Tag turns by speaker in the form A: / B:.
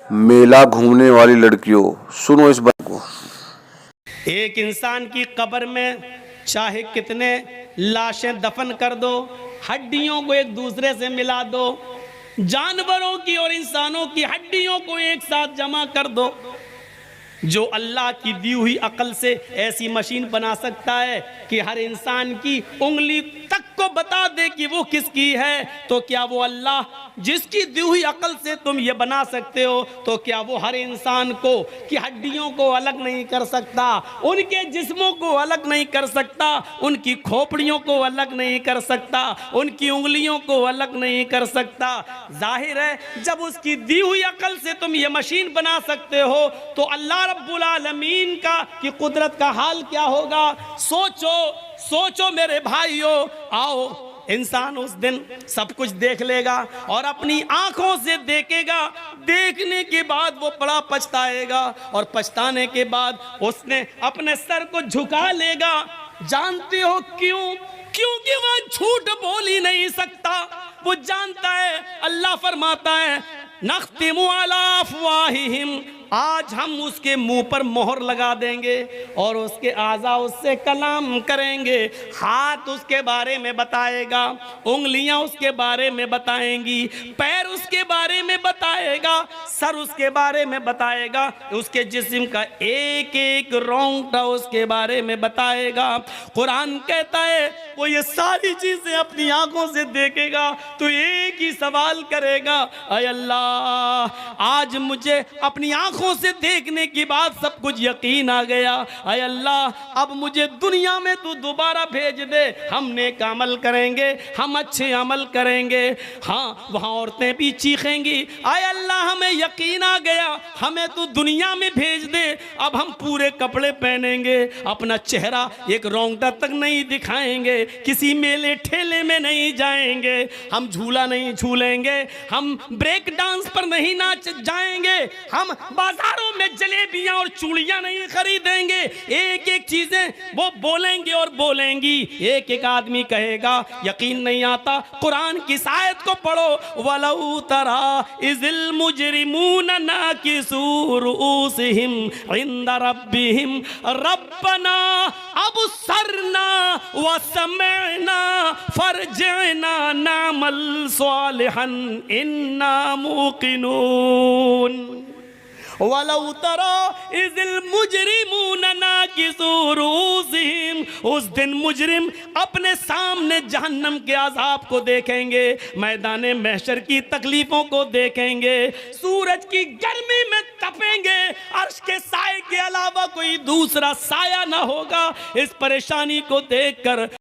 A: मेला घूमने वाली लड़कियों, सुनो इस बात को।
B: एक इंसान की कब्र में चाहे कितने लाशें दफन कर दो, हड्डियों को एक दूसरे से मिला दो, जानवरों की और इंसानों की हड्डियों को एक साथ जमा कर दो, जो अल्लाह की दी हुई अकल से ऐसी मशीन बना सकता है कि हर इंसान की उंगली तक को बता दे कि वो किसकी है, तो क्या वो अल्लाह जिसकी दी हुई अकल से तुम ये बना सकते हो, तो क्या वो हर इंसान को कि हड्डियों को अलग नहीं कर सकता, उनके जिस्मों को अलग नहीं कर सकता, उनकी खोपड़ियों को अलग नहीं कर सकता, उनकी उंगलियों को अलग नहीं कर सकता? जाहिर है जब उसकी दी हुई अकल से तुम ये मशीन बना सकते हो तो अल्लाह रब्बुल आलमीन का की कुदरत का हाल क्या होगा। सोचो सोचो मेरे भाइयों, आओ इंसान उस दिन सब कुछ देख लेगा और अपनी आंखों से देखेगा, देखने के बाद वो बड़ा पछताएगा और पछताने के बाद उसने अपने सर को झुका लेगा। जानते हो क्यों? क्योंकि वह झूठ बोल ही नहीं सकता। वो जानता है, अल्लाह फरमाता है नख्तिमु अला अफ़वाहिहिम, आज हम उसके मुंह पर मोहर लगा देंगे और उसके आज़ा उससे कलाम करेंगे। हाथ उसके बारे में बताएगा, उंगलियां उसके बारे में बताएंगी, पैर उसके बारे में बताएगा, सर उसके बारे में बताएगा, उसके जिस्म का एक एक रोंगटा उसके बारे में बताएगा। कुरान कहता है वो ये सारी चीजें अपनी आंखों से देखेगा तो एक ही सवाल करेगा, अय अल्लाह आज मुझे अपनी आंखों से देखने के बाद सब कुछ यकीन आ गया, अय अल्लाह अब मुझे दुनिया में तू दोबारा भेज दे, हम नेक अमल करेंगे, हम अच्छे अमल करेंगे। हाँ, वहाँ औरतें भी चीखेंगी, अय अल्लाह हमें यकीन आ गया, हमें तू दुनिया में भेज दे, अब हम पूरे कपड़े पहनेंगे, अपना चेहरा एक रोंगटा तक नहीं दिखाएंगे, किसी मेले ठेले में नहीं जाएंगे, हम झूला नहीं झूलेंगे, हम ब्रेक डांस पर नहीं नाच जाएंगे, हम बाजारों में जलेबियां और चूड़ियां नहीं खरीदेंगे। एक एक चीजें वो बोलेंगे और बोलेंगी। एक एक आदमी कहेगा यकीन नहीं आता, कुरान की आयत को पढ़ो, वलौ तरा इज़िल मुजरिमून नाकिसू रुऊसिहिम इंदा रब्बिहिम रब्बना अबसरना व समिअना फरजिअना नअमल सालिहन इन्ना मूकिनून। वलौ तरा इज़िल मुजरिमून नाकिसू रुऊसिहिम, उस दिन मुजरिम अपने सामने जहन्नम के अजाब को देखेंगे, मैदान महशर की तकलीफों को देखेंगे, सूरज की गर्मी में तपेंगे, अर्श के साए के अलावा कोई दूसरा साया ना होगा। इस परेशानी को देखकर